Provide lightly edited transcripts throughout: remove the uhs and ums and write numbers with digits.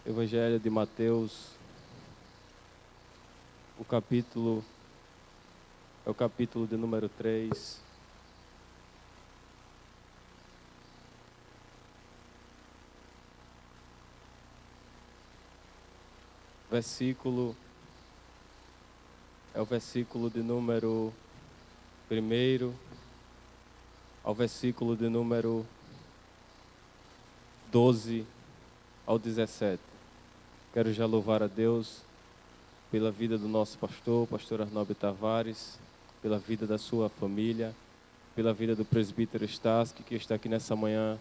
Evangelho de Mateus, o capítulo de número 3. É o versículo de número 1 ao versículo de número 12 ao 17. Quero já louvar a Deus pela vida do nosso pastor Arnaldo Tavares, pela vida da sua família, pela vida do presbítero Stasky, que está aqui nessa manhã,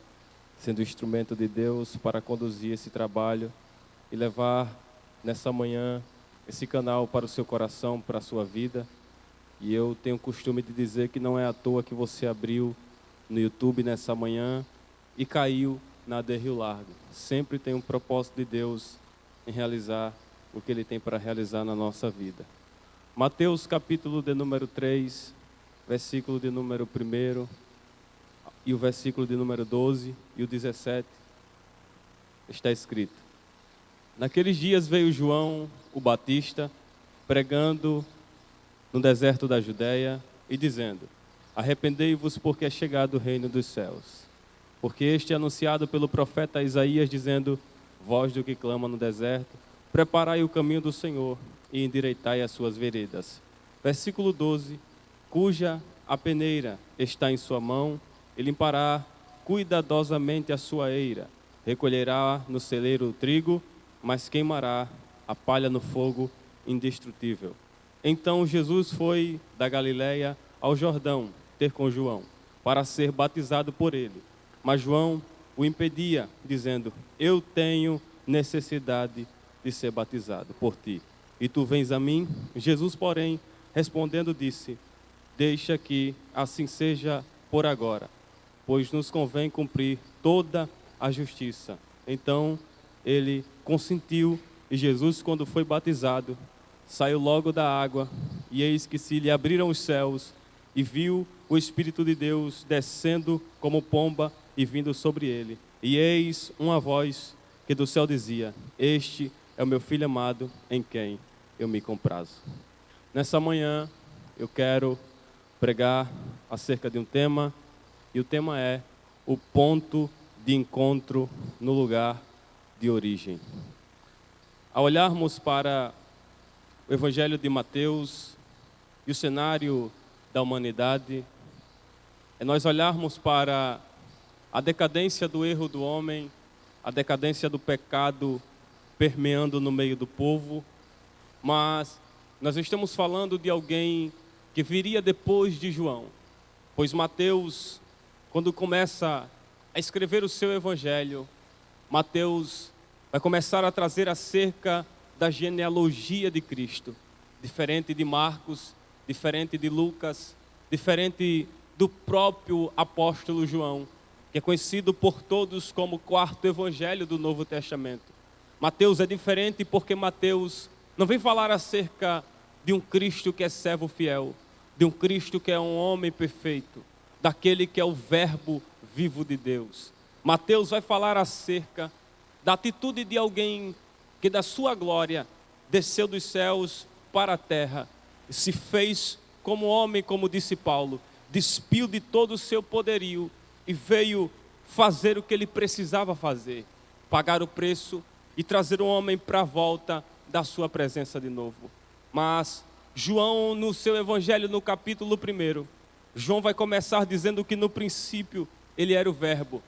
sendo instrumento de Deus para conduzir esse trabalho e levar nessa manhã esse canal para o seu coração, para a sua vida. E eu tenho o costume de dizer que não é à toa que você abriu no YouTube nessa manhã e caiu na de Rio Largo. Sempre tem um propósito de Deus em realizar o que Ele tem para realizar na nossa vida. Mateus capítulo de número 3, versículo de número 1 e o versículo de número 12 e o 17, está escrito: Naqueles dias veio João, o Batista, pregando no deserto da Judeia e dizendo: Arrependei-vos, porque é chegado o reino dos céus. Porque este é anunciado pelo profeta Isaías, dizendo: Voz do que clama no deserto, preparai o caminho do Senhor e endireitai as suas veredas. Versículo 12: Cuja a peneira está em sua mão, e limpará cuidadosamente a sua eira. Recolherá no celeiro o trigo, mas queimará a palha no fogo indestrutível. Então Jesus foi da Galileia ao Jordão ter com João, para ser batizado por ele. Mas João o impedia, dizendo: Eu tenho necessidade de ser batizado por ti, e tu vens a mim? Jesus, porém, respondendo, disse: Deixa que assim seja por agora, pois nos convém cumprir toda a justiça. Então ele consentiu, e Jesus, quando foi batizado, saiu logo da água, e eis que se lhe abriram os céus, e viu o Espírito de Deus descendo como pomba e vindo sobre ele. E eis uma voz que do céu dizia: Este é o meu Filho amado, em quem eu me comprazo. Nessa manhã eu quero pregar acerca de um tema, e o tema é o ponto de encontro no lugar de origem. Ao olharmos para o Evangelho de Mateus e o cenário da humanidade, é nós olharmos para a decadência do erro do homem, a decadência do pecado permeando no meio do povo, mas nós estamos falando de alguém que viria depois de João, pois Mateus, quando começa a escrever o seu evangelho, Mateus vai começar a trazer acerca da genealogia de Cristo, diferente de Marcos, diferente de Lucas, diferente do próprio apóstolo João, que é conhecido por todos como o quarto evangelho do Novo Testamento. Mateus é diferente porque Mateus não vem falar acerca de um Cristo que é servo fiel, de um Cristo que é um homem perfeito, daquele que é o verbo vivo de Deus. Mateus vai falar acerca da atitude de alguém que da sua glória desceu dos céus para a terra, se fez como homem, como disse Paulo, despiu de todo o seu poderio e veio fazer o que ele precisava fazer, pagar o preço e trazer o homem para a volta da sua presença de novo. Mas João, no seu evangelho, no capítulo 1, João vai começar dizendo que no princípio ele era o verbo,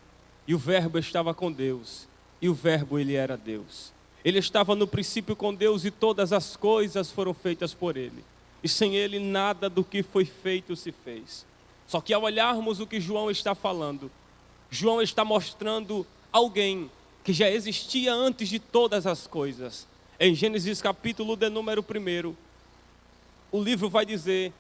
e o verbo estava com Deus, e o verbo ele era Deus. Ele estava no princípio com Deus, e todas as coisas foram feitas por ele, e sem ele nada do que foi feito se fez. Só que ao olharmos o que João está falando, João está mostrando alguém que já existia antes de todas as coisas. Em Gênesis capítulo de número 1, o livro vai dizer,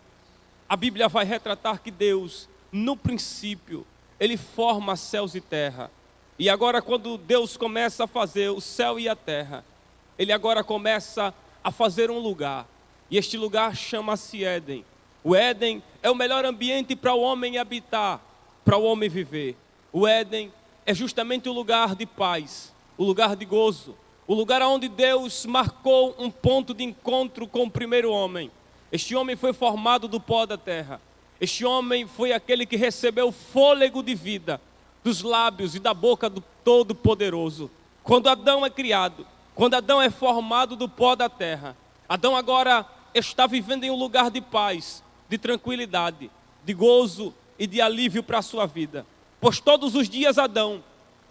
a Bíblia vai retratar que Deus, no princípio, ele forma céus e terra. E agora quando Deus começa a fazer o céu e a terra, ele agora começa a fazer um lugar. E este lugar chama-se Éden. O Éden é o melhor ambiente para o homem habitar, para o homem viver. O Éden é justamente o lugar de paz, o lugar de gozo, o lugar onde Deus marcou um ponto de encontro com o primeiro homem. Este homem foi formado do pó da terra. Este homem foi aquele que recebeu o fôlego de vida dos lábios e da boca do Todo-Poderoso. Quando Adão é criado, quando Adão é formado do pó da terra, Adão agora está vivendo em um lugar de paz, de tranquilidade, de gozo e de alívio para a sua vida. Pois todos os dias Adão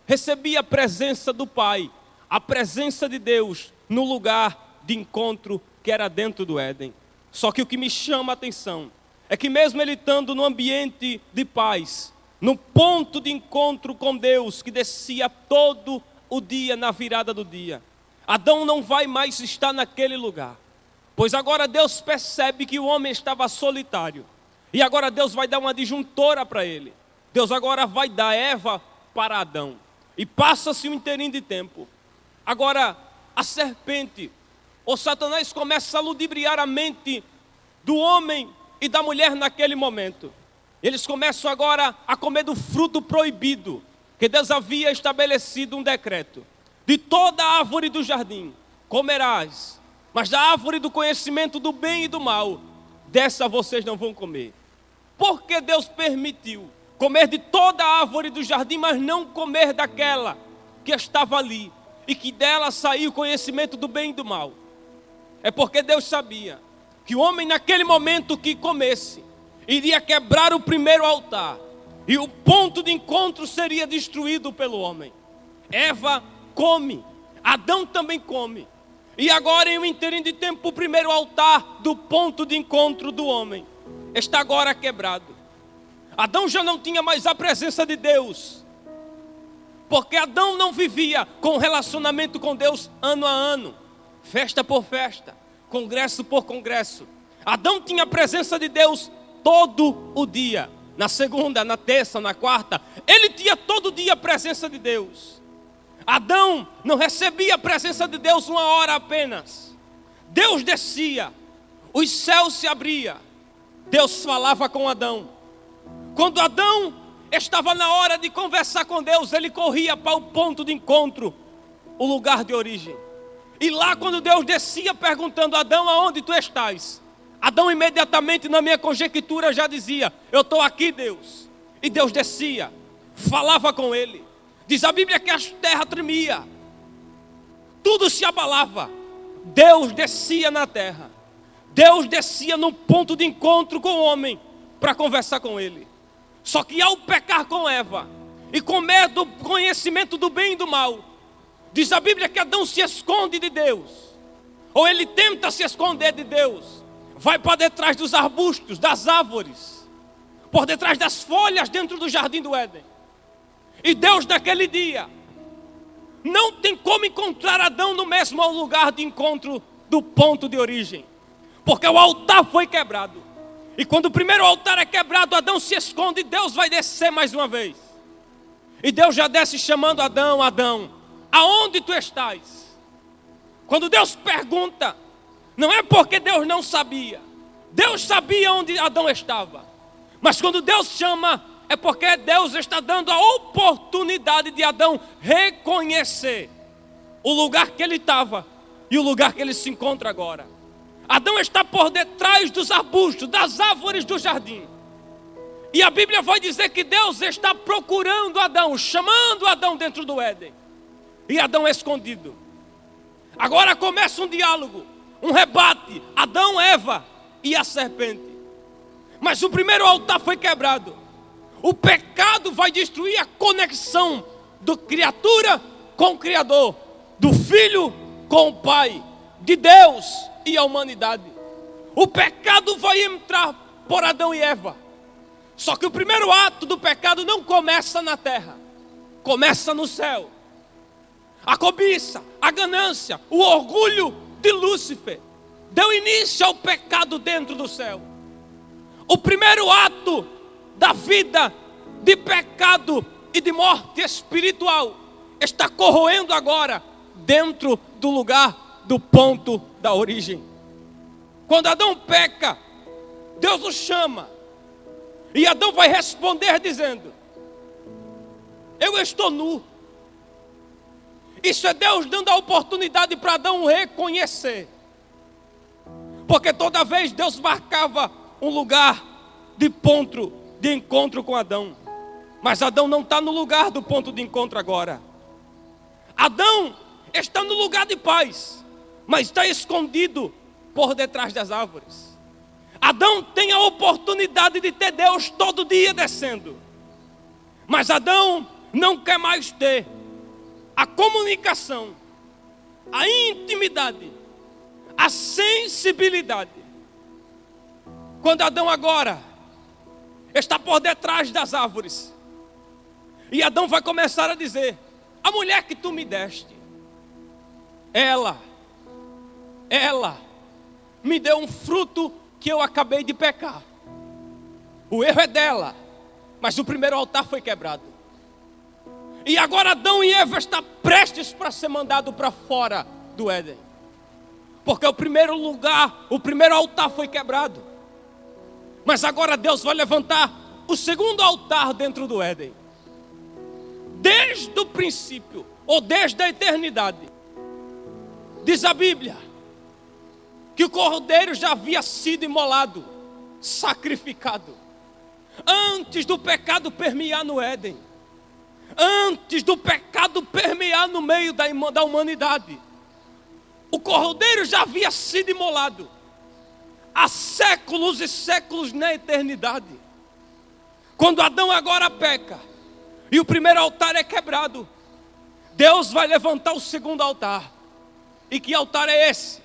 recebia a presença do Pai, a presença de Deus no lugar de encontro que era dentro do Éden. Só que o que me chama a atenção é que mesmo ele estando no ambiente de paz, no ponto de encontro com Deus, que descia todo o dia na virada do dia, Adão não vai mais estar naquele lugar. Pois agora Deus percebe que o homem estava solitário. E agora Deus vai dar uma disjuntora para ele. Deus agora vai dar Eva para Adão. E passa-se um inteirinho de tempo. Agora a serpente, ou Satanás, começa a ludibriar a mente do homem e da mulher naquele momento. Eles começam agora a comer do fruto proibido, que Deus havia estabelecido um decreto. De toda a árvore do jardim comerás, mas da árvore do conhecimento do bem e do mal, dessa vocês não vão comer. Porque Deus permitiu comer de toda a árvore do jardim, mas não comer daquela que estava ali, e que dela saiu o conhecimento do bem e do mal? É porque Deus sabia que o homem naquele momento que comesse, iria quebrar o primeiro altar, e o ponto de encontro seria destruído pelo homem. Eva come, Adão também come. E agora, em um inteirinho de tempo, o primeiro altar do ponto de encontro do homem está agora quebrado. Adão já não tinha mais a presença de Deus, porque Adão não vivia com relacionamento com Deus ano a ano, festa por festa, congresso por congresso. Adão tinha a presença de Deus todo o dia, na segunda, na terça, na quarta. Ele tinha todo dia a presença de Deus. Adão não recebia a presença de Deus uma hora apenas. Deus descia, os céus se abriam, Deus falava com Adão. Quando Adão estava na hora de conversar com Deus, ele corria para o ponto de encontro, o lugar de origem. E lá, quando Deus descia perguntando: Adão, aonde tu estás? Adão imediatamente, na minha conjectura, já dizia: eu estou aqui, Deus. E Deus descia, falava com ele. Diz a Bíblia que a terra tremia, tudo se abalava. Deus descia na terra, Deus descia no ponto de encontro com o homem para conversar com ele. Só que ao pecar com Eva e comer do conhecimento do bem e do mal, diz a Bíblia que Adão se esconde de Deus, ou ele tenta se esconder de Deus, vai para detrás dos arbustos, das árvores, por detrás das folhas dentro do jardim do Éden. E Deus naquele dia não tem como encontrar Adão no mesmo lugar de encontro do ponto de origem, porque o altar foi quebrado. E quando o primeiro altar é quebrado, Adão se esconde e Deus vai descer mais uma vez. E Deus já desce chamando Adão: Adão, aonde tu estás? Quando Deus pergunta, não é porque Deus não sabia. Deus sabia onde Adão estava. Mas quando Deus chama, é porque Deus está dando a oportunidade de Adão reconhecer o lugar que ele estava e o lugar que ele se encontra agora. Adão está por detrás dos arbustos, das árvores do jardim. E a Bíblia vai dizer que Deus está procurando Adão, chamando Adão dentro do Éden. E Adão é escondido. Agora começa um diálogo, um rebate: Adão, Eva e a serpente. Mas o primeiro altar foi quebrado. O pecado vai destruir a conexão do criatura com o Criador, do Filho com o Pai, de Deus e a humanidade. O pecado vai entrar por Adão e Eva. Só que o primeiro ato do pecado não começa na terra, começa no céu. A cobiça, a ganância, o orgulho de Lúcifer deu início ao pecado dentro do céu. O primeiro ato da vida de pecado e de morte espiritual está corroendo agora dentro do lugar do ponto da origem. Quando Adão peca, Deus o chama, e Adão vai responder dizendo: eu estou nu. Isso é Deus dando a oportunidade para Adão reconhecer. Porque toda vez Deus marcava um lugar de ponto de encontro com Adão. Mas Adão não está no lugar do ponto de encontro agora. Adão está no lugar de paz, mas está escondido por detrás das árvores. Adão tem a oportunidade de ter Deus todo dia descendo. Mas Adão não quer mais ter a comunicação, a intimidade, a sensibilidade. Quando Adão agora está por detrás das árvores, e Adão vai começar a dizer: a mulher que tu me deste, ela me deu um fruto que eu acabei de pecar. O erro é dela, mas o primeiro altar foi quebrado. E agora Adão e Eva estão prestes para ser mandados para fora do Éden. Porque o primeiro lugar, o primeiro altar foi quebrado. Mas agora Deus vai levantar o segundo altar dentro do Éden. Desde o princípio, ou desde a eternidade, diz a Bíblia, que o cordeiro já havia sido imolado, sacrificado, antes do pecado permear no Éden, antes do pecado permear no meio da humanidade. O cordeiro já havia sido imolado, há séculos e séculos na eternidade. Quando Adão agora peca, e o primeiro altar é quebrado, Deus vai levantar o segundo altar. E que altar é esse?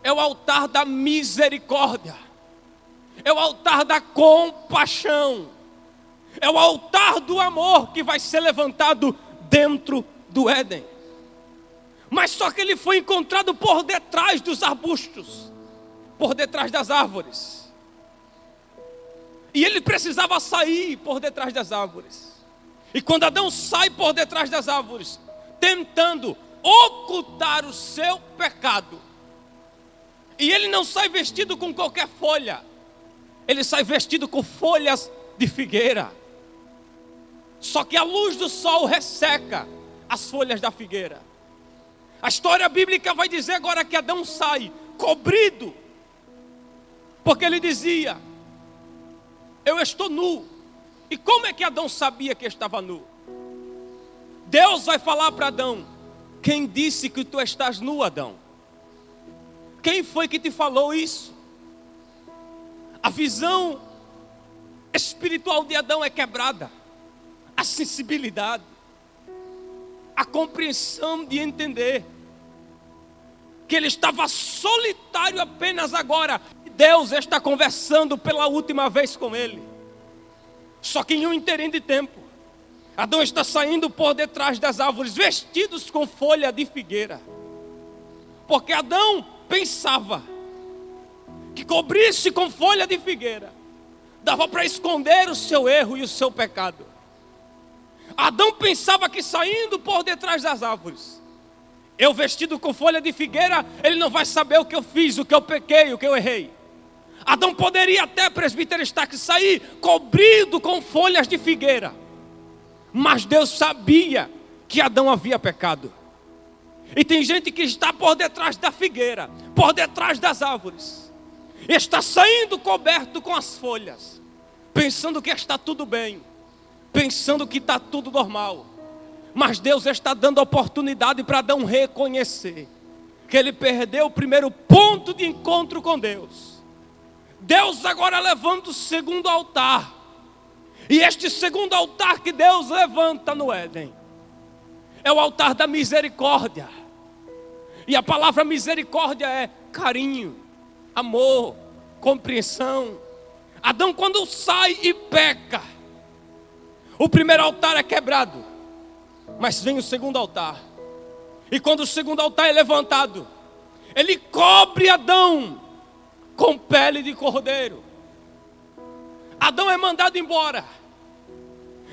É o altar da misericórdia, é o altar da compaixão, é o altar do amor que vai ser levantado dentro do Éden. Mas só que ele foi encontrado por detrás dos arbustos, por detrás das árvores. E ele precisava sair por detrás das árvores. E quando Adão sai por detrás das árvores, tentando ocultar o seu pecado, e ele não sai vestido com qualquer folha, ele sai vestido com folhas de figueira. Só que a luz do sol resseca as folhas da figueira. A história bíblica vai dizer agora que Adão sai cobrido, porque ele dizia: eu estou nu. E como é que Adão sabia que estava nu? Deus vai falar para Adão: quem disse que tu estás nu, Adão? Quem foi que te falou isso? A visão espiritual de Adão é quebrada. A sensibilidade, a compreensão de entender que ele estava solitário apenas agora. Deus está conversando pela última vez com ele. Só que em um interim de tempo, Adão está saindo por detrás das árvores, vestidos com folha de figueira. Porque Adão pensava que cobrir-se com folha de figueira dava para esconder o seu erro e o seu pecado. Adão pensava que saindo por detrás das árvores, eu vestido com folha de figueira, ele não vai saber o que eu fiz, o que eu pequei, o que eu errei. Adão poderia até, presbítero Estaque, sair cobrido com folhas de figueira. Mas Deus sabia que Adão havia pecado. E tem gente que está por detrás da figueira, por detrás das árvores, está saindo coberto com as folhas, pensando que está tudo bem, pensando que está tudo normal. Mas Deus está dando oportunidade para Adão reconhecer que ele perdeu o primeiro ponto de encontro com Deus. Deus agora levanta o segundo altar. E este segundo altar que Deus levanta no Éden é o altar da misericórdia. E a palavra misericórdia é carinho, amor, compreensão. Adão, quando sai e peca, o primeiro altar é quebrado, mas vem o segundo altar. E quando o segundo altar é levantado, ele cobre Adão com pele de cordeiro. Adão é mandado embora,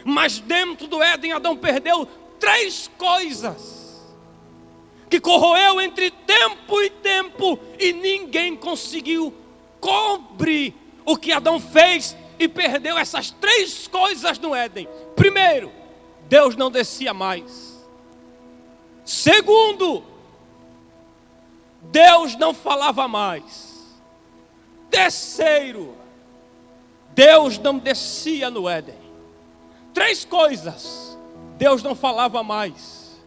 mas dentro do Éden Adão perdeu 3 coisas que corroeu entre tempo e tempo, e ninguém conseguiu cobrir o que Adão fez e perdeu essas 3 coisas no Éden. Primeiro, Deus não descia mais. Segundo, Deus não falava mais. Terceiro, Deus não descia no Éden. 3 coisas: Deus não falava mais.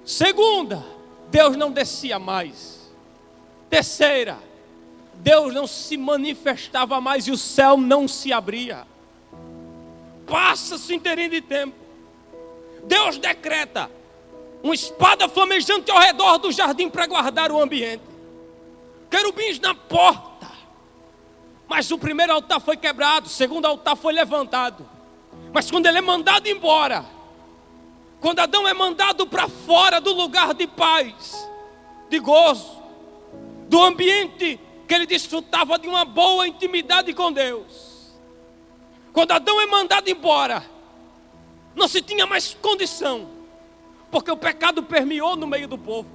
Segunda, Deus não descia mais. Terceira, Deus não se manifestava mais e o céu não se abria. Passa-se um inteirinho de tempo. Deus decreta uma espada flamejante ao redor do jardim para guardar o ambiente. Querubins na porta. Mas o primeiro altar foi quebrado, o segundo altar foi levantado. Mas quando ele é mandado embora, quando Adão é mandado para fora do lugar de paz, de gozo, do ambiente que ele desfrutava de uma boa intimidade com Deus, quando Adão é mandado embora, não se tinha mais condição, porque o pecado permeou no meio do povo.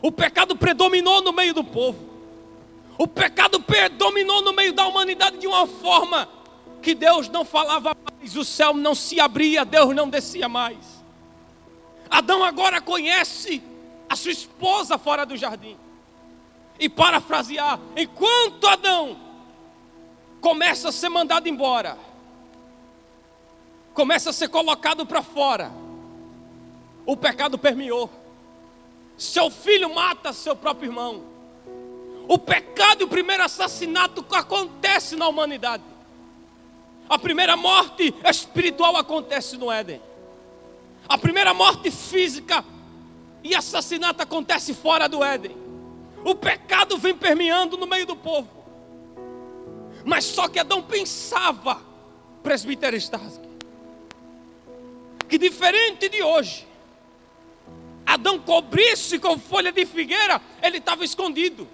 O pecado predominou no meio do povo. O pecado predominou no meio da humanidade de uma forma que Deus não falava mais, o céu não se abria, Deus não descia mais. Adão agora conhece a sua esposa fora do jardim. E parafrasear, enquanto Adão começa a ser mandado embora, começa a ser colocado para fora, o pecado permeou. Seu filho mata seu próprio irmão. O pecado e o primeiro assassinato acontece na humanidade. A primeira morte espiritual acontece no Éden. A primeira morte física e assassinato acontece fora do Éden. O pecado vem permeando no meio do povo. Mas só que Adão pensava, presbítero Starsky, que diferente de hoje, Adão cobrisse com folha de figueira, ele estava escondido.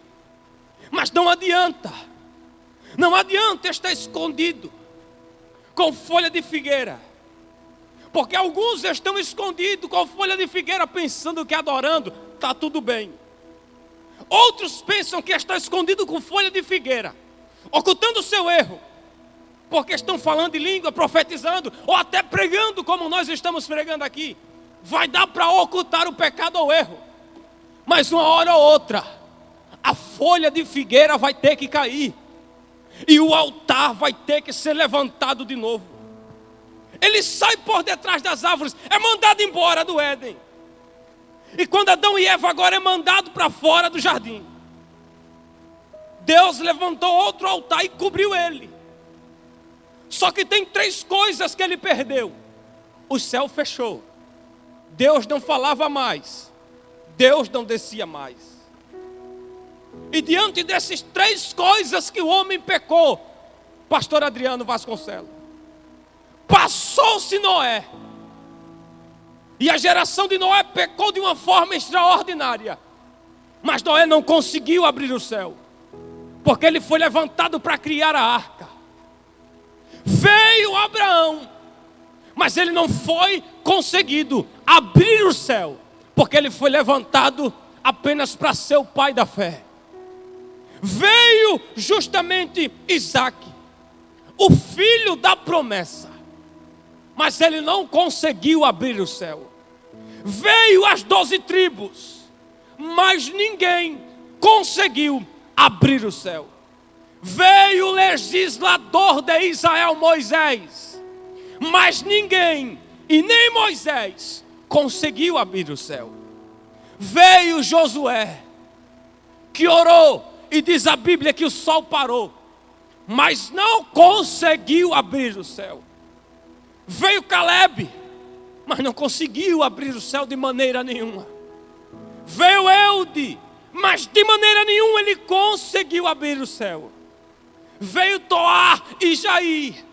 Mas não adianta. Não adianta estar escondido com folha de figueira. Porque alguns estão escondidos com folha de figueira pensando que adorando está tudo bem. Outros pensam que estão escondidos com folha de figueira, ocultando o seu erro, porque estão falando em língua, profetizando, ou até pregando como nós estamos pregando aqui. Vai dar para ocultar o pecado ou o erro. Mas uma hora ou outra, a folha de figueira vai ter que cair. E o altar vai ter que ser levantado de novo. Ele sai por detrás das árvores, é mandado embora do Éden. E quando Adão e Eva agora é mandado para fora do jardim, Deus levantou outro altar e cobriu ele. Só que tem 3 coisas que ele perdeu. O céu fechou. Deus não falava mais. Deus não descia mais. E diante dessas 3 coisas que o homem pecou, pastor Adriano Vasconcelos, passou-se Noé. E a geração de Noé pecou de uma forma extraordinária. Mas Noé não conseguiu abrir o céu, porque ele foi levantado para criar a arca. Veio Abraão, mas ele não foi conseguido abrir o céu, porque ele foi levantado apenas para ser o pai da fé. Veio justamente Isaac, o filho da promessa, mas ele não conseguiu abrir o céu. Veio as 12 tribos, mas ninguém conseguiu abrir o céu. Veio o legislador de Israel, Moisés, mas ninguém, e nem Moisés, conseguiu abrir o céu. Veio Josué, que orou, e diz a Bíblia que o sol parou, mas não conseguiu abrir o céu. Veio Caleb, mas não conseguiu abrir o céu de maneira nenhuma. Veio Eude, mas de maneira nenhuma ele conseguiu abrir o céu. Veio Toar e Jair,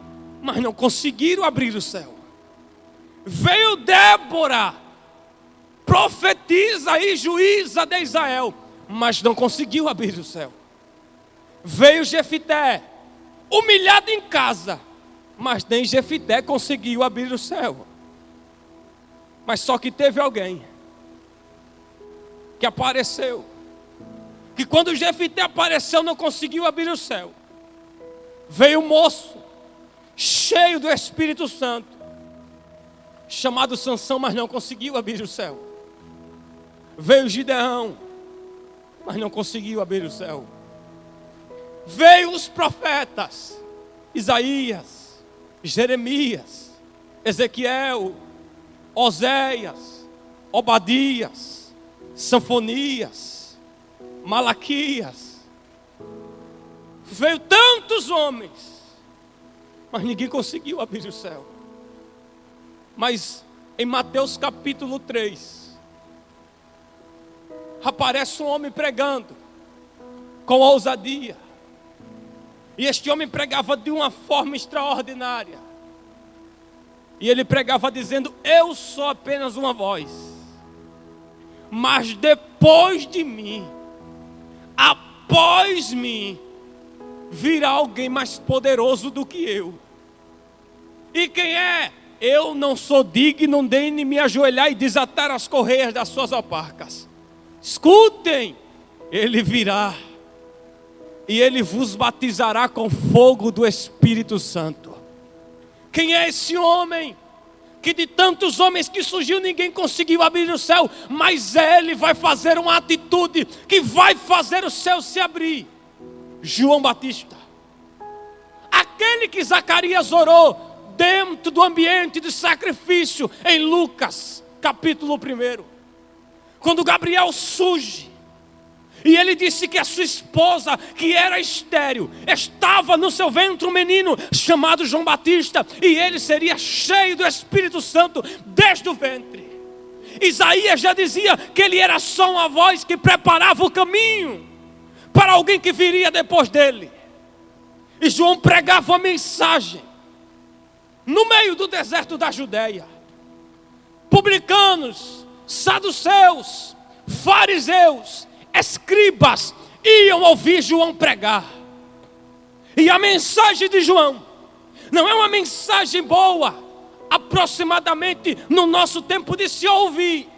mas não conseguiram abrir o céu. Veio Débora, profetiza e juíza de Israel, mas não conseguiu abrir o céu. Veio Jefité, humilhado em casa, mas nem Jefité conseguiu abrir o céu. Mas só que teve alguém que apareceu, que quando Jefité apareceu não conseguiu abrir o céu. Veio um moço cheio do Espírito Santo, chamado Sansão, mas não conseguiu abrir o céu. Veio Gideão, mas não conseguiu abrir o céu. Veio os profetas, Isaías, Jeremias, Ezequiel, Oséias, Obadias, Sanfonias, Malaquias. Veio tantos homens, mas ninguém conseguiu abrir o céu. Mas em Mateus capítulo 3, aparece um homem pregando com ousadia. E este homem pregava de uma forma extraordinária. E ele pregava dizendo: eu sou apenas uma voz, mas depois de mim, após mim, virá alguém mais poderoso do que eu. E quem é? Eu não sou digno nem de me ajoelhar e desatar as correias das suas alparcas. Escutem, ele virá e ele vos batizará com fogo do Espírito Santo. Quem é esse homem? Que de tantos homens que surgiu, ninguém conseguiu abrir o céu, mas ele vai fazer uma atitude que vai fazer o céu se abrir. João Batista, aquele que Zacarias orou dentro do ambiente de sacrifício, em Lucas capítulo 1, quando Gabriel surge, e ele disse que a sua esposa, que era estéril, estava no seu ventre um menino chamado João Batista, e ele seria cheio do Espírito Santo desde o ventre. Isaías já dizia que ele era só uma voz que preparava o caminho para alguém que viria depois dele. E João pregava uma mensagem no meio do deserto da Judeia. Publicanos, saduceus, fariseus, escribas iam ouvir João pregar. E a mensagem de João não é uma mensagem boa, aproximadamente no nosso tempo de se ouvir.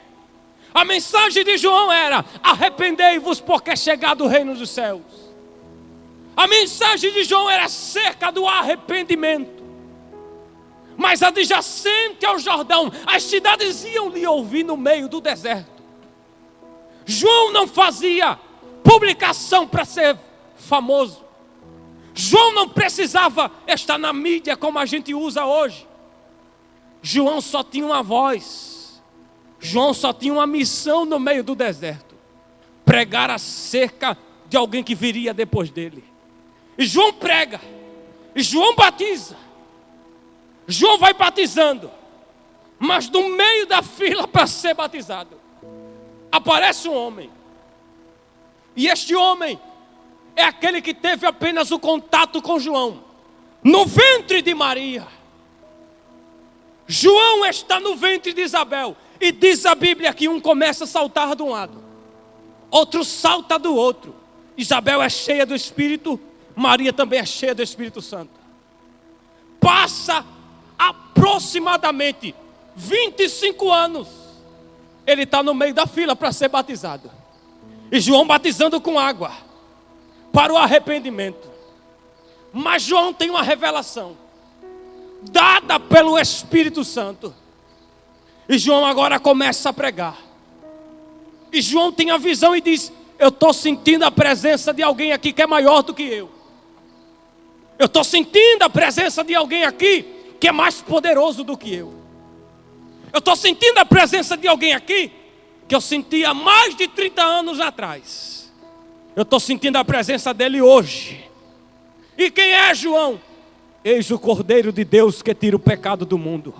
A mensagem de João era: arrependei-vos, porque é chegado o reino dos céus. A mensagem de João era acerca do arrependimento. Mas adjacente ao Jordão, as cidades iam lhe ouvir no meio do deserto. João não fazia publicação para ser famoso. João não precisava estar na mídia como a gente usa hoje. João só tinha uma voz. João só tinha uma missão no meio do deserto: pregar acerca de alguém que viria depois dele. E João prega, e João batiza. João vai batizando, mas no meio da fila para ser batizado, aparece um homem. E este homem é aquele que teve apenas o contato com João no ventre de Maria. João está no ventre de Isabel. E diz a Bíblia que um começa a saltar de um lado, outro salta do outro. Isabel é cheia do Espírito, Maria também é cheia do Espírito Santo. Passa aproximadamente 25 anos, ele está no meio da fila para ser batizado. E João batizando com água para o arrependimento. Mas João tem uma revelação dada pelo Espírito Santo. E João agora começa a pregar. E João tem a visão e diz: eu estou sentindo a presença de alguém aqui que é maior do que eu. Eu estou sentindo a presença de alguém aqui que é mais poderoso do que eu. Eu estou sentindo a presença de alguém aqui que eu sentia há mais de 30 anos atrás. Eu estou sentindo a presença dele hoje. E quem é João? Eis o Cordeiro de Deus que tira o pecado do mundo.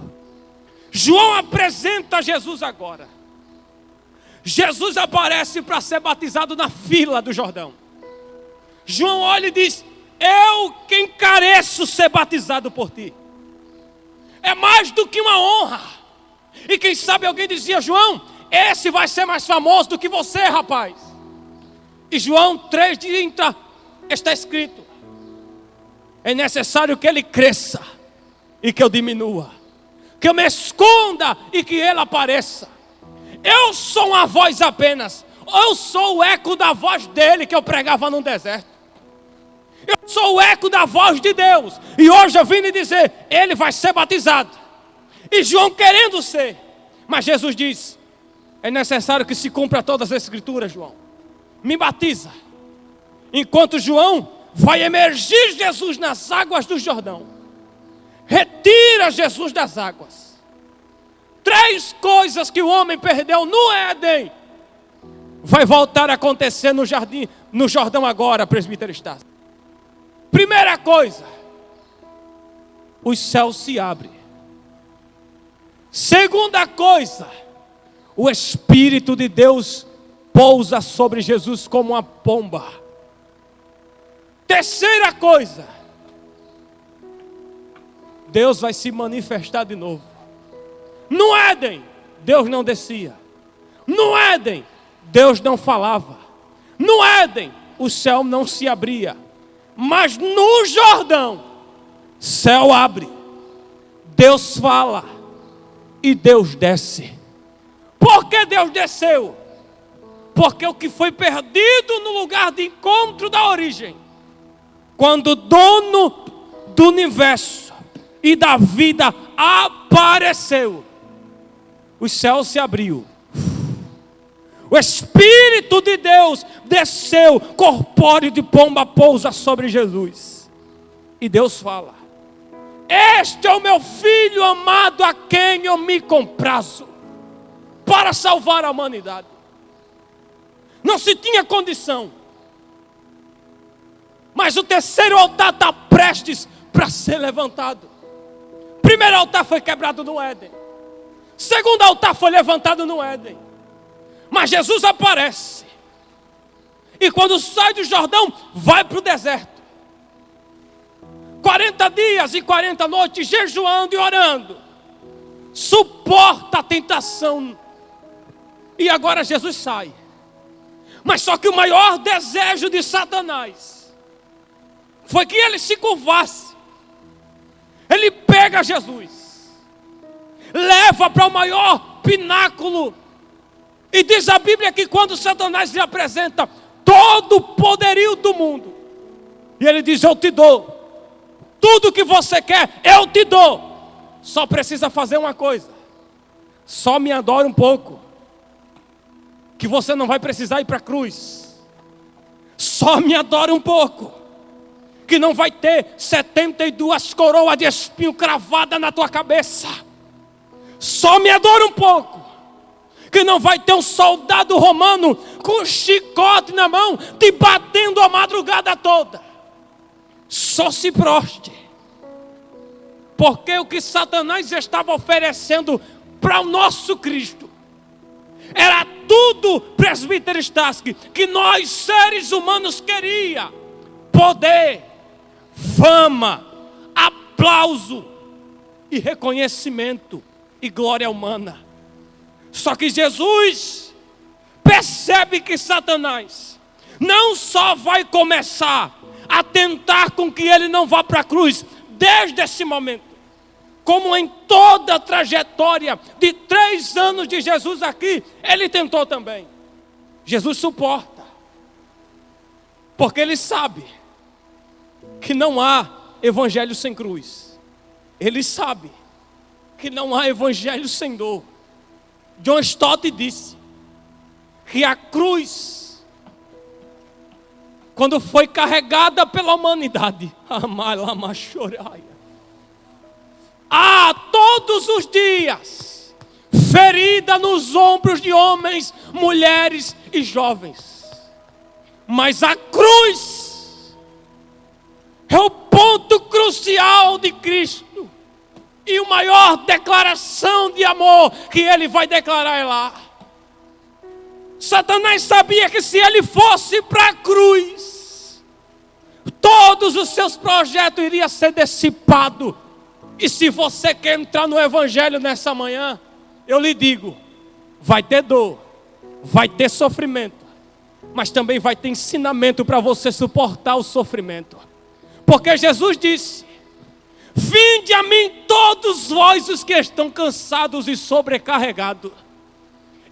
João apresenta Jesus agora. Jesus aparece para ser batizado na fila do Jordão. João olha e diz: eu quem careço ser batizado por ti. É mais do que uma honra. E quem sabe alguém dizia: João, esse vai ser mais famoso do que você, rapaz. E João 3:30 está escrito: é necessário que ele cresça e que eu diminua, que eu me esconda e que ele apareça. Eu sou uma voz apenas. Eu sou o eco da voz dele que eu pregava no deserto. Eu sou o eco da voz de Deus. E hoje eu vim lhe dizer: ele vai ser batizado. E João querendo ser. Mas Jesus diz: é necessário que se cumpra todas as escrituras, João. Me batiza. Enquanto João vai emergir Jesus nas águas do Jordão. Retira Jesus das águas. 3 coisas que o homem perdeu no Éden vai voltar a acontecer no jardim, no Jordão agora, presbítero Estácio. Primeira coisa, os céus se abrem. Segunda coisa, o Espírito de Deus pousa sobre Jesus como uma pomba. Terceira coisa, Deus vai se manifestar de novo. No Éden, Deus não descia. No Éden, Deus não falava. No Éden, o céu não se abria. Mas no Jordão, céu abre, Deus fala e Deus desce. Por que Deus desceu? Porque o que foi perdido no lugar de encontro da origem, quando o dono do universo e da vida apareceu, os céus se abriu. O Espírito de Deus desceu, corpóreo de pomba pousa sobre Jesus. E Deus fala: este é o meu filho amado, a quem eu me comprazo, para salvar a humanidade. Não se tinha condição. Mas o terceiro altar está prestes para ser levantado. O primeiro altar foi quebrado no Éden. O segundo altar foi levantado no Éden. Mas Jesus aparece. E quando sai do Jordão, vai para o deserto. 40 dias e 40 noites jejuando e orando. Suporta a tentação. E agora Jesus sai. Mas só que o maior desejo de Satanás foi que ele se curvasse. Ele pega Jesus, leva para o maior pináculo. E diz a Bíblia que quando Satanás lhe apresenta todo o poderio do mundo, e ele diz: eu te dou tudo o que você quer, eu te dou. Só precisa fazer uma coisa: só me adora um pouco, que você não vai precisar ir para a cruz. Só me adora um pouco, que não vai ter 72 coroas de espinho cravada na tua cabeça. Só me adora um pouco, que não vai ter um soldado romano com um chicote na mão, te batendo a madrugada toda. Só se proste. Porque o que Satanás estava oferecendo para o nosso Cristo era tudo, presbítero Stasky, que nós seres humanos queria: poder, fama, aplauso e reconhecimento e glória humana. Só que Jesus percebe que Satanás não só vai começar a tentar com que ele não vá para a cruz desde esse momento, como em toda a trajetória de 3 anos de Jesus aqui, ele tentou também. Jesus suporta, porque ele sabe que não há evangelho sem cruz. Ele sabe que não há evangelho sem dor. John Stott disse que a cruz, quando foi carregada pela humanidade, todos os dias, ferida nos ombros de homens, mulheres e jovens. Mas a cruz é o ponto crucial de Cristo. E a maior declaração de amor que ele vai declarar é lá. Satanás sabia que se ele fosse para a cruz, todos os seus projetos iriam ser dissipados. E se você quer entrar no Evangelho nessa manhã, eu lhe digo: vai ter dor, vai ter sofrimento, mas também vai ter ensinamento para você suportar o sofrimento. Porque Jesus disse: vinde a mim todos vós os que estão cansados e sobrecarregados,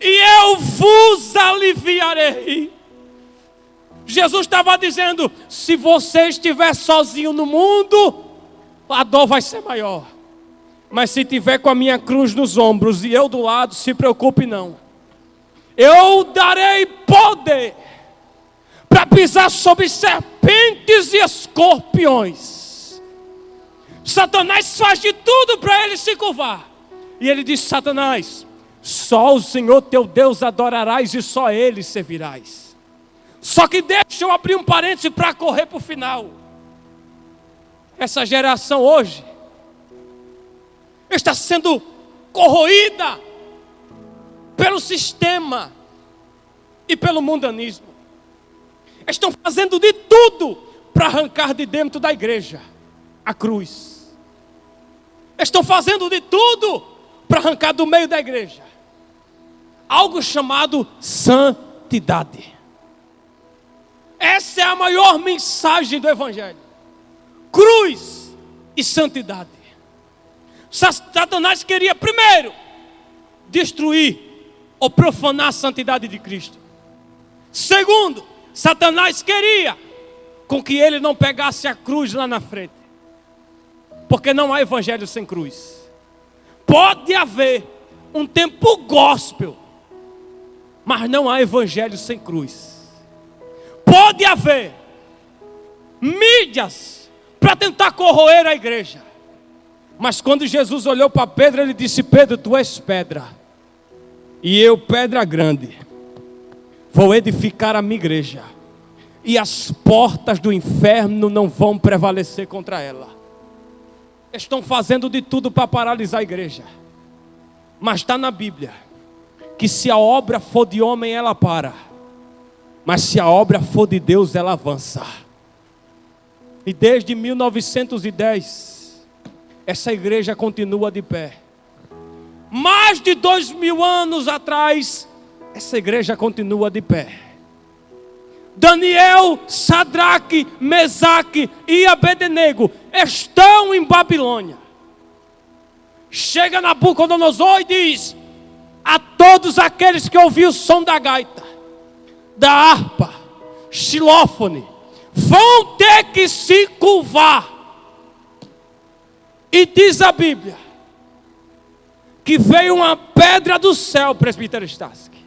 e eu vos aliviarei. Jesus estava dizendo: se você estiver sozinho no mundo, a dor vai ser maior. Mas se tiver com a minha cruz nos ombros e eu do lado, se preocupe não. eu darei poder para pisar sobre serpentes e escorpiões. Satanás faz de tudo para ele se curvar. E ele diz: Satanás, só o Senhor teu Deus adorarás e só Ele servirás. Só que deixa eu abrir um parêntese para correr para o final. Essa geração hoje está sendo corroída pelo sistema e pelo mundanismo. Estão fazendo de tudo para arrancar de dentro da igreja a cruz. Estão fazendo de tudo para arrancar do meio da igreja algo chamado santidade. Essa é a maior mensagem do Evangelho: cruz e santidade. Satanás queria primeiro destruir ou profanar a santidade de Cristo. Segundo, Satanás queria com que ele não pegasse a cruz lá na frente, porque não há evangelho sem cruz. Pode haver um tempo gospel, mas não há evangelho sem cruz. Pode haver mídias para tentar corroer a igreja, mas quando Jesus olhou para Pedro, ele disse: Pedro, tu és pedra, e eu, pedra grande, vou edificar a minha igreja, e as portas do inferno não vão prevalecer contra ela. Estão fazendo de tudo para paralisar a igreja, mas está na Bíblia que se a obra for de homem, ela para, mas se a obra for de Deus, ela avança. E desde 1910, essa igreja continua de pé. Mais de 2000 anos atrás, essa igreja continua de pé. Daniel, Sadraque, Mesaque e Abednego estão em Babilônia. Chega Nabucodonosor e diz a todos aqueles que ouviram o som da gaita, da harpa, xilófone, vão ter que se curvar. E diz a Bíblia que veio uma pedra do céu, presbítero Stasky,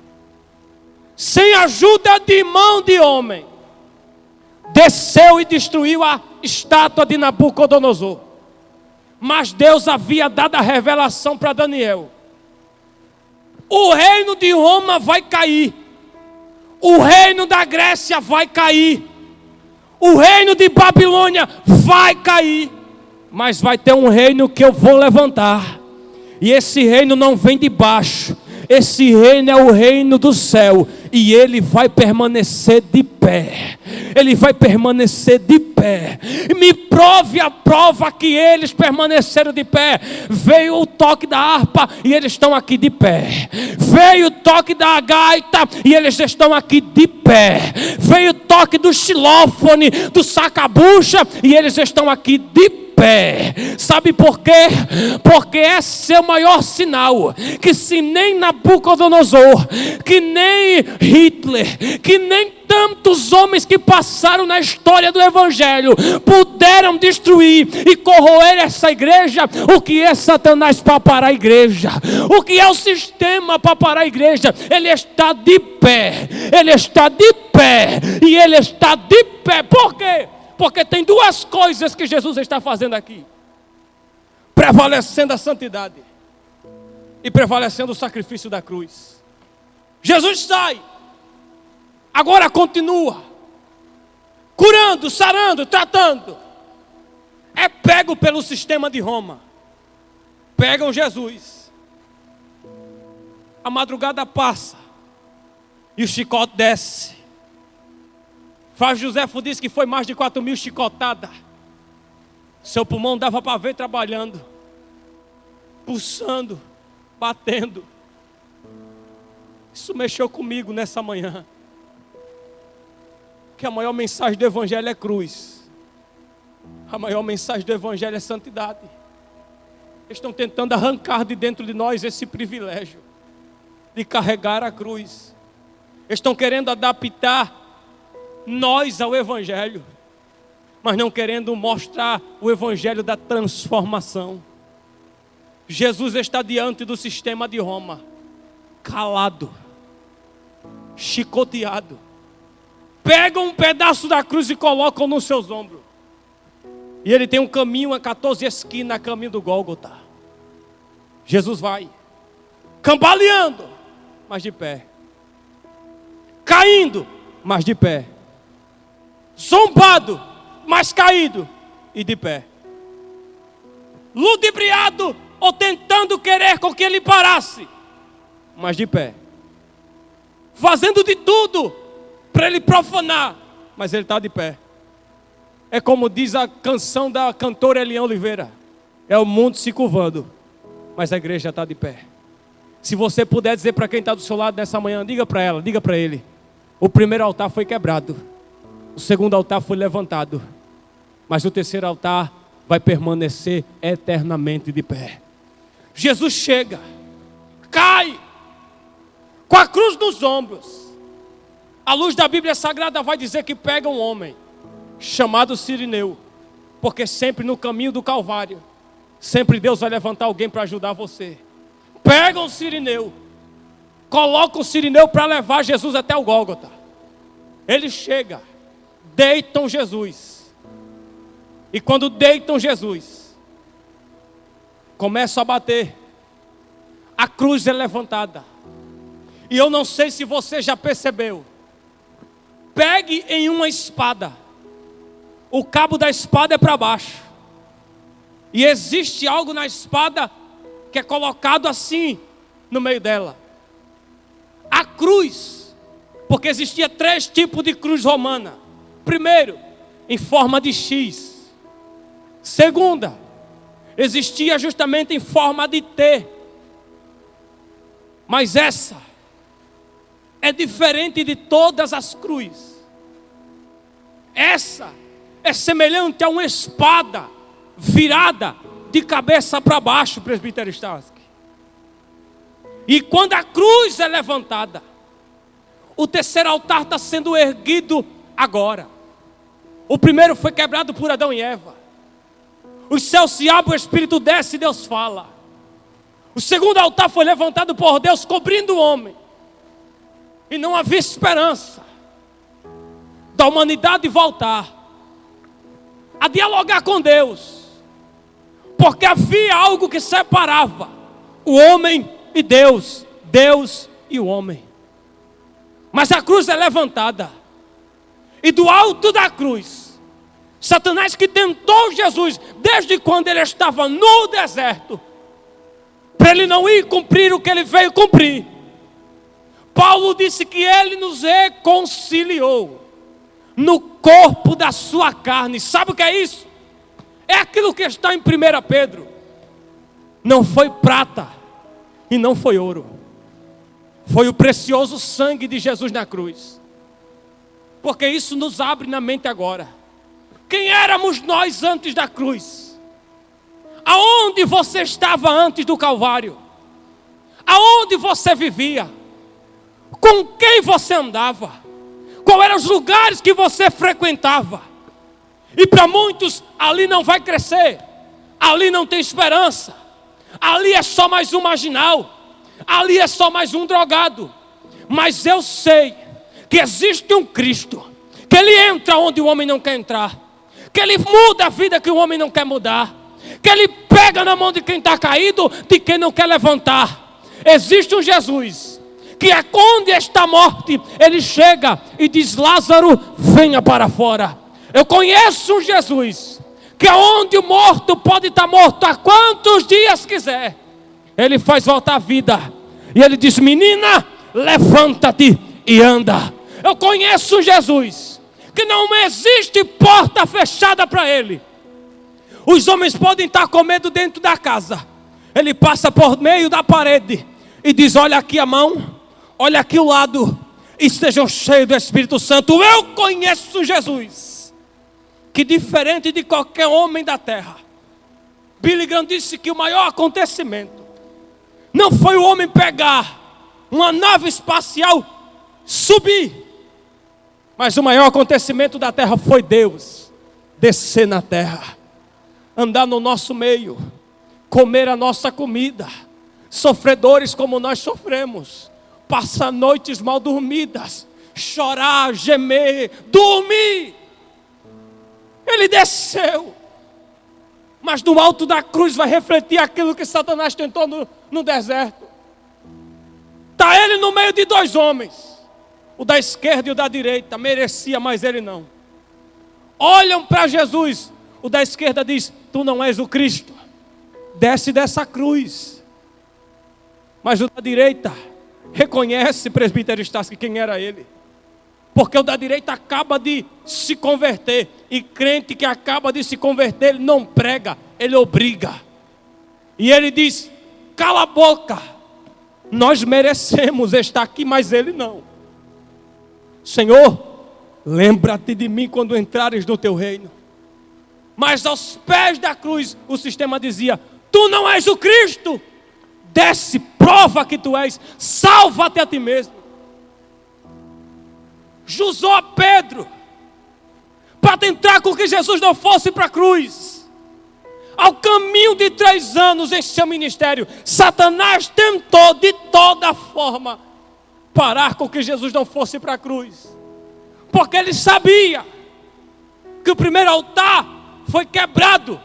sem ajuda de mão de homem, desceu e destruiu a estátua de Nabucodonosor. Mas Deus havia dado a revelação para Daniel: o reino de Roma vai cair, o reino da Grécia vai cair, o reino de Babilônia vai cair, mas vai ter um reino que eu vou levantar, e esse reino não vem de baixo, esse reino é o reino do céu, e ele vai permanecer de pé. Ele vai permanecer de pé. Me prove a prova que eles permaneceram de pé. Veio o toque da harpa e eles estão aqui de pé. Veio o toque da gaita e eles estão aqui de pé. Veio o toque do xilófone, do sacabucha e eles estão aqui de pé. Sabe por quê? Porque esse é o maior sinal, que se nem Nabucodonosor, que nem Hitler, que nem tantos homens que passaram na história do Evangelho puderam destruir e corroer essa igreja, o que é Satanás para parar a igreja? O que é o sistema para parar a igreja? Ele está de pé, ele está de pé e ele está de pé. Por quê? Porque tem duas coisas que Jesus está fazendo aqui: prevalecendo a santidade e prevalecendo o sacrifício da cruz. Jesus sai, agora continua curando, sarando, tratando. É pego pelo sistema de Roma. Pegam Jesus, a madrugada passa e o chicote desce. Flávio Josefo disse que foi mais de 4.000 chicotadas. Seu pulmão dava para ver trabalhando, pulsando, batendo. Isso mexeu comigo nessa manhã. Que a maior mensagem do Evangelho é cruz. A maior mensagem do Evangelho é santidade. Eles estão tentando arrancar de dentro de nós esse privilégio de carregar a cruz. Eles estão querendo adaptar nós ao Evangelho, mas não querendo mostrar o Evangelho da transformação. Jesus está diante do sistema de Roma, calado, chicoteado, pegam um pedaço da cruz e colocam nos seus ombros. E ele tem um caminho a 14 esquinas, caminho do Gólgota. Jesus vai, cambaleando, mas de pé. Caindo, mas de pé. Zombado, mas caído e de pé. Ludibriado ou tentando querer com que ele parasse, mas de pé. Fazendo de tudo para ele profanar, mas ele está de pé. É como diz a canção da cantora Eliane Oliveira: é o mundo se curvando, mas a igreja está de pé. Se você puder dizer para quem está do seu lado nessa manhã, diga para ela, diga para ele: o primeiro altar foi quebrado, o segundo altar foi levantado, mas o terceiro altar vai permanecer eternamente de pé. Jesus chega, cai, com a cruz nos ombros. A luz da Bíblia Sagrada vai dizer que pega um homem chamado Cirineu, porque sempre no caminho do Calvário, sempre Deus vai levantar alguém para ajudar você. Pega um Cirineu, coloca o Cirineu para levar Jesus até o Gólgota. Ele chega, deitam Jesus, e quando deitam Jesus, começam a bater, a cruz é levantada. E eu não sei se você já percebeu, pegue em uma espada, o cabo da espada é para baixo, e existe algo na espada que é colocado assim no meio dela. A cruz, porque existia 3 tipos de cruz romana. Primeiro, em forma de X. Segunda, existia justamente em forma de T. Mas essa é diferente de todas as cruzes. Essa é semelhante a uma espada virada de cabeça para baixo, presbítero Stasky. E quando a cruz é levantada, o terceiro altar está sendo erguido agora. O primeiro foi quebrado por Adão e Eva. Os céus se abrem, o Espírito desce e Deus fala. O segundo altar foi levantado por Deus, cobrindo o homem. E não havia esperança da humanidade voltar a dialogar com Deus, porque havia algo que separava o homem e Deus, Deus e o homem. Mas a cruz é levantada, e do alto da cruz, Satanás, que tentou Jesus desde quando ele estava no deserto, para ele não ir cumprir o que ele veio cumprir, Paulo disse que ele nos reconciliou no corpo da sua carne. Sabe o que é isso? É aquilo que está em 1 Pedro. Não foi prata e não foi ouro, foi o precioso sangue de Jesus na cruz. Porque isso nos abre na mente agora. Quem éramos nós antes da cruz? Aonde você estava antes do Calvário? Aonde você vivia? Com quem você andava? Quais eram os lugares que você frequentava? E para muitos, ali não vai crescer, ali não tem esperança, ali é só mais um marginal, ali é só mais um drogado. Mas eu sei que existe um Cristo, que Ele entra onde o homem não quer entrar, que Ele muda a vida que o homem não quer mudar, que Ele pega na mão de quem está caído, de quem não quer levantar. Existe um Jesus que é onde está a morte, Ele chega e diz: Lázaro, venha para fora. Eu conheço um Jesus que onde o morto pode estar morto há quantos dias quiser, Ele faz voltar à vida. E Ele diz: menina, levanta-te e anda. Eu conheço um Jesus que não existe porta fechada para Ele. Os homens podem estar com medo dentro da casa, Ele passa por meio da parede e diz: olha aqui a mão, olha aqui o lado, e sejam cheios do Espírito Santo. Eu conheço Jesus, que diferente de qualquer homem da terra, Billy Graham disse que o maior acontecimento não foi o homem pegar uma nave espacial, subir, mas o maior acontecimento da terra foi Deus descer na terra, andar no nosso meio, comer a nossa comida, sofredores como nós sofremos, passar noites mal dormidas, chorar, gemer, dormir. Ele desceu, mas do alto da cruz vai refletir aquilo que Satanás tentou no deserto. Está ele no meio de dois homens, o da esquerda e o da direita, merecia, mas ele não. Olham para Jesus, o da esquerda diz: tu não és o Cristo, desce dessa cruz. Mas o da direita reconhece, presbítero Stassi, quem era ele. Porque o da direita acaba de se converter. E crente que acaba de se converter, ele não prega, ele obriga. E ele diz: cala a boca, nós merecemos estar aqui, mas ele não. Senhor, lembra-te de mim quando entrares no teu reino. Mas aos pés da cruz, o sistema dizia: tu não és o Cristo, desce, prova que tu és, salva-te a ti mesmo. Usou Pedro para tentar com que Jesus não fosse para a cruz. Ao caminho de 3 anos em seu ministério, Satanás tentou de toda forma parar com que Jesus não fosse para a cruz, porque ele sabia que o primeiro altar foi quebrado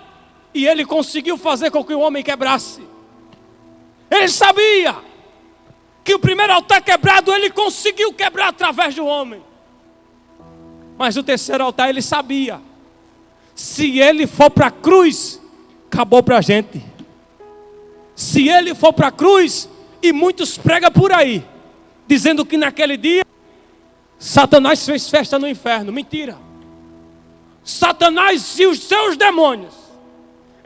e ele conseguiu fazer com que o homem quebrasse. Ele sabia que o primeiro altar quebrado ele conseguiu quebrar através do homem. Mas o terceiro altar ele sabia: se ele for para a cruz, acabou para a gente. Se ele for para a cruz, e muitos pregam por aí, dizendo que naquele dia Satanás fez festa no inferno. Mentira. Satanás e os seus demônios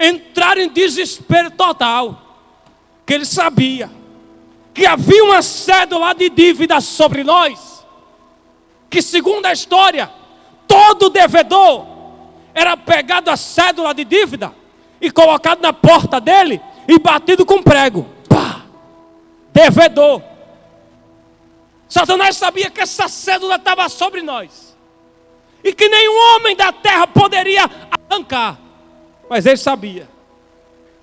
entraram em desespero total, que ele sabia que havia uma cédula de dívida sobre nós, que segundo a história, todo devedor era pegado a cédula de dívida e colocado na porta dele e batido com prego. Pá! Devedor. Satanás sabia que essa cédula estava sobre nós e que nenhum homem da terra poderia arrancar. Mas ele sabia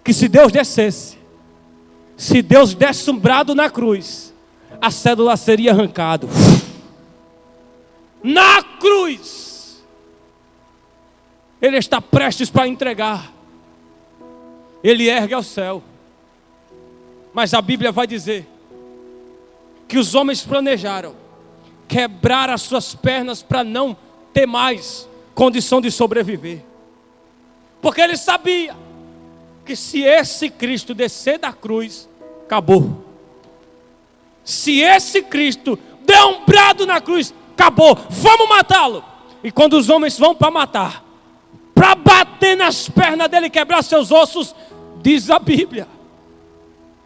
que se Deus descesse, se Deus desse um brado na cruz, a cédula seria arrancada. Na cruz, ele está prestes para entregar. Ele ergue ao céu. Mas a Bíblia vai dizer que os homens planejaram quebrar as suas pernas para não ter mais condição de sobreviver. Porque ele sabia que se esse Cristo descer da cruz, acabou. Se esse Cristo der um brado na cruz, acabou, vamos matá-lo. E quando os homens vão para matar, para bater nas pernas dele e quebrar seus ossos, diz a Bíblia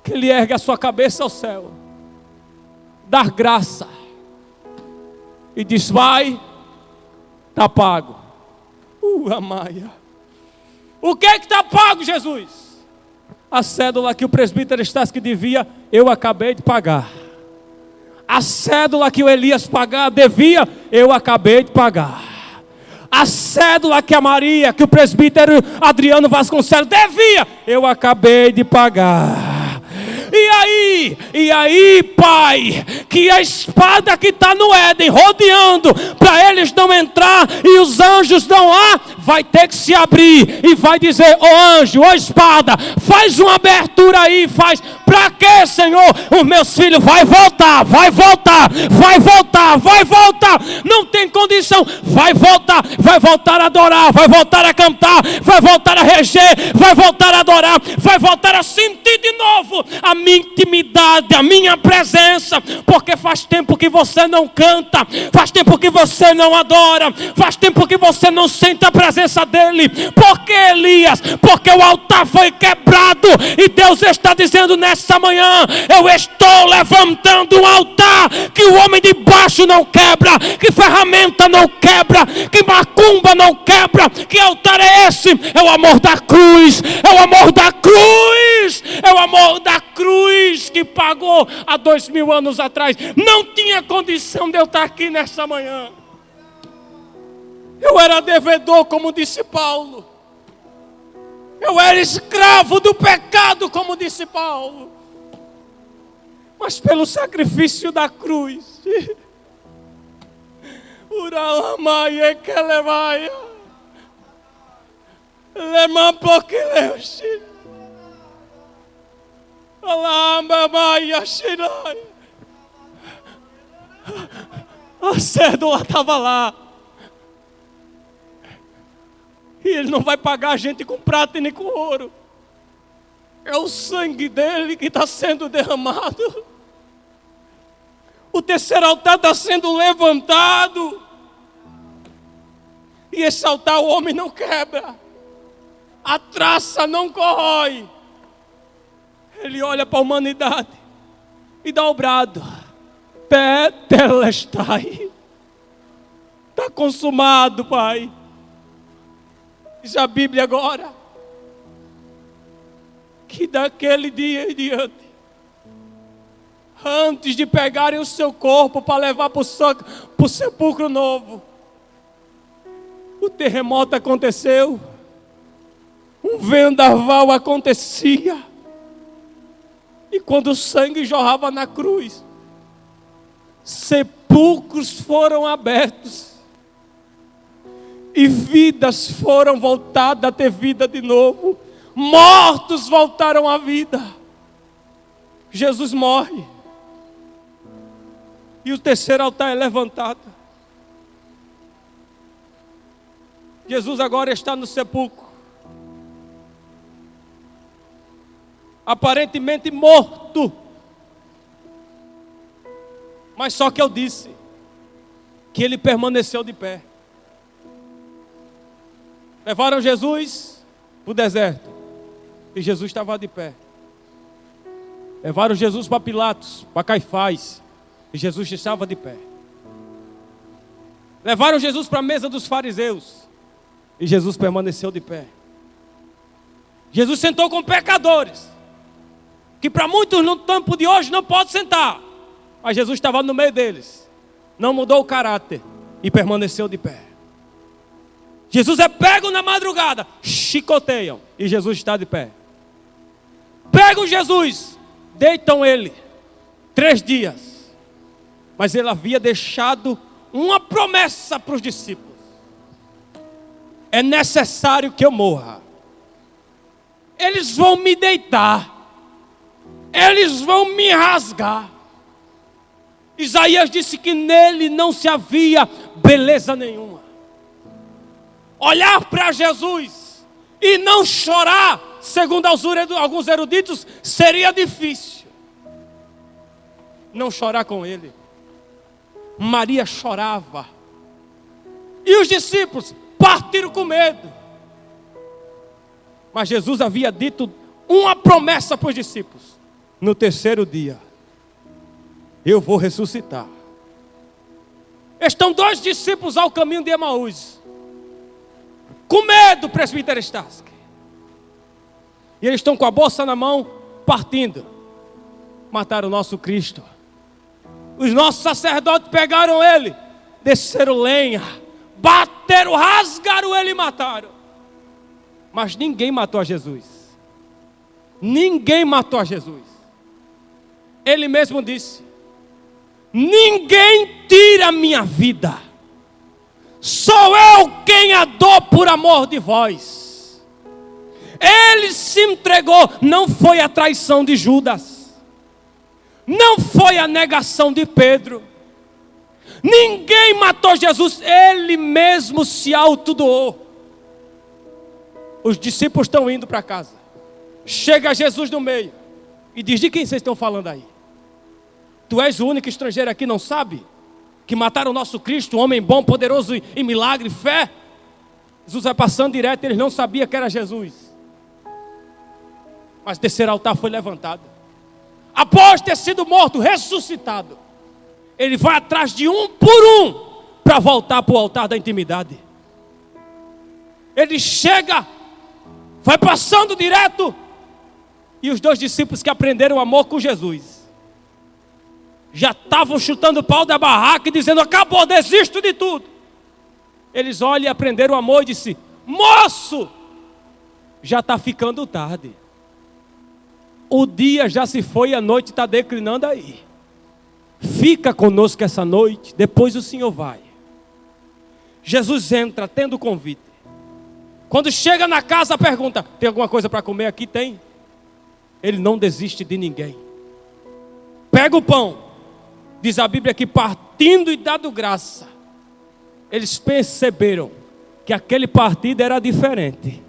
que ele ergue a sua cabeça ao céu, dá graça e diz: vai, está pago. Amaia. O que é que está pago, Jesus? A cédula que o presbítero Stassi que devia, eu acabei de pagar. A cédula que o Elias devia, eu acabei de pagar. A cédula que a Maria, que o presbítero Adriano Vasconcelos devia, eu acabei de pagar. E aí, Pai, que a espada que está no Éden, rodeando, para eles não entrar, e os anjos não há, vai ter que se abrir, e vai dizer: ô anjo, ô espada, faz uma abertura aí, faz. Para quê, Senhor? Os meus filhos vai voltar, vai voltar, vai voltar, vai voltar. Não tem condição, vai voltar a adorar, vai voltar a cantar, vai voltar a reger, vai voltar a adorar, vai voltar a sentir de novo a minha intimidade, a minha presença. Porque faz tempo que você não canta, faz tempo que você não adora, faz tempo que você não sente a presença dele. Por que, Elias? Porque o altar foi quebrado e Deus está dizendo nessa manhã: eu estou levantando um altar que o homem de baixo não quebra, que ferramenta não quebra, que macumba não quebra. Que altar é esse? É o amor da cruz, é o amor da cruz, é o amor da cruz que pagou há 2000 anos atrás. Não tinha condição de eu estar aqui nessa manhã. Eu era devedor, como disse Paulo. Eu era escravo do pecado, como disse Paulo. mas pelo sacrifício da cruz. Uralamaia que levaia. Lemampoquileuxi. Alambamaia xinai. A cédula estava lá. E ele não vai pagar a gente com prata e nem com ouro. É o sangue dele que está sendo derramado. O terceiro altar está sendo levantado. E esse altar o homem não quebra. A traça não corrói. Ele olha para a humanidade e dá o brado. Tetelestai. Está consumado, Pai. Diz a Bíblia agora que daquele dia em diante, antes de pegarem o seu corpo para levar para o sepulcro novo, o terremoto aconteceu, um vendaval acontecia, e quando o sangue jorrava na cruz, sepulcros foram abertos, e vidas foram voltadas a ter vida de novo, mortos voltaram à vida. Jesus morre, e o terceiro altar é levantado. Jesus agora está no sepulcro, aparentemente morto, mas só que eu disse que ele permaneceu de pé. Levaram Jesus para o deserto, e Jesus estava de pé. Levaram Jesus para Pilatos, para Caifás, e Jesus estava de pé. Levaram Jesus para a mesa dos fariseus, e Jesus permaneceu de pé. Jesus sentou com pecadores, que para muitos no tempo de hoje não pode sentar, mas Jesus estava no meio deles, não mudou o caráter e permaneceu de pé. Jesus é pego na madrugada, chicoteiam, e Jesus está de pé. Pegam Jesus, deitam ele 3 dias, mas ele havia deixado uma promessa para os discípulos: é necessário que eu morra. Eles vão me deitar, eles vão me rasgar. Isaías disse que nele não se havia beleza nenhuma. Olhar para Jesus e não chorar, segundo alguns eruditos, seria difícil. Não chorar com ele. Maria chorava, e os discípulos partiram com medo. Mas Jesus havia dito uma promessa para os discípulos: no terceiro dia eu vou ressuscitar. Estão 2 discípulos ao caminho de Emaús, com medo, presbítero Stasky. E eles estão com a bolsa na mão, partindo. Mataram o nosso Cristo. Os nossos sacerdotes pegaram ele, desceram lenha, bateram, rasgaram ele e mataram. Mas ninguém matou a Jesus. Ninguém matou a Jesus. Ele mesmo disse: ninguém tira a minha vida, sou eu quem a dou por amor de vós. Ele se entregou, não foi a traição de Judas, não foi a negação de Pedro. Ninguém matou Jesus, ele mesmo se autodoou. Os discípulos estão indo para casa. Chega Jesus no meio e diz: de quem vocês estão falando aí? Tu és o único estrangeiro aqui, não sabe? Que mataram o nosso Cristo, um homem bom, poderoso em milagre, fé. Jesus vai passando direto, eles não sabiam que era Jesus. Mas o terceiro altar foi levantado. Após ter sido morto, ressuscitado, ele vai atrás de um por um, para voltar para o altar da intimidade. Ele chega, vai passando direto, e os 2 discípulos que aprenderam o amor com Jesus já estavam chutando o pau da barraca e dizendo: acabou, desisto de tudo. Eles olham e aprenderam o amor e disse: moço, já está ficando tarde. O dia já se foi e a noite está declinando aí. Fica conosco essa noite, depois o Senhor vai. Jesus entra tendo convite. Quando chega na casa, pergunta: tem alguma coisa para comer aqui? Tem. Ele não desiste de ninguém. Pega o pão. Diz a Bíblia que partindo e dado graça, eles perceberam que aquele partido era diferente.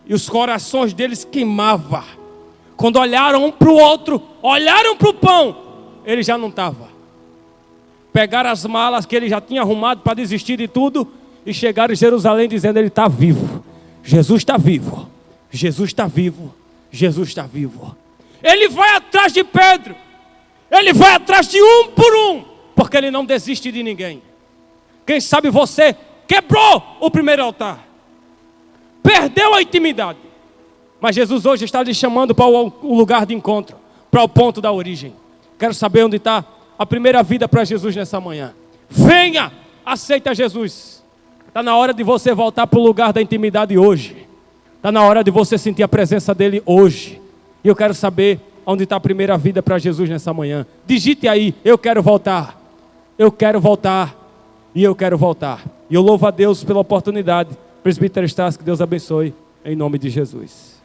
E os corações deles queimavam. Quando olharam um para o outro, olharam para o pão, ele já não estava. Pegaram as malas que ele já tinha arrumado para desistir de tudo e chegaram em Jerusalém dizendo: ele está vivo. Jesus está vivo. Jesus está vivo. Jesus está vivo. Ele vai atrás de Pedro. Ele vai atrás de um por um, porque ele não desiste de ninguém. Quem sabe você quebrou o primeiro altar, perdeu a intimidade, mas Jesus hoje está lhe chamando para o lugar de encontro, para o ponto da origem. Quero saber onde está a primeira vida para Jesus nessa manhã. Venha, aceita Jesus. Está na hora de você voltar para o lugar da intimidade hoje. Está na hora de você sentir a presença dele hoje. E eu quero saber onde está a primeira vida para Jesus nessa manhã. Digite aí: eu quero voltar. Eu quero voltar. E eu quero voltar. E eu louvo a Deus pela oportunidade. Presbítero Estácio, que Deus abençoe. Em nome de Jesus.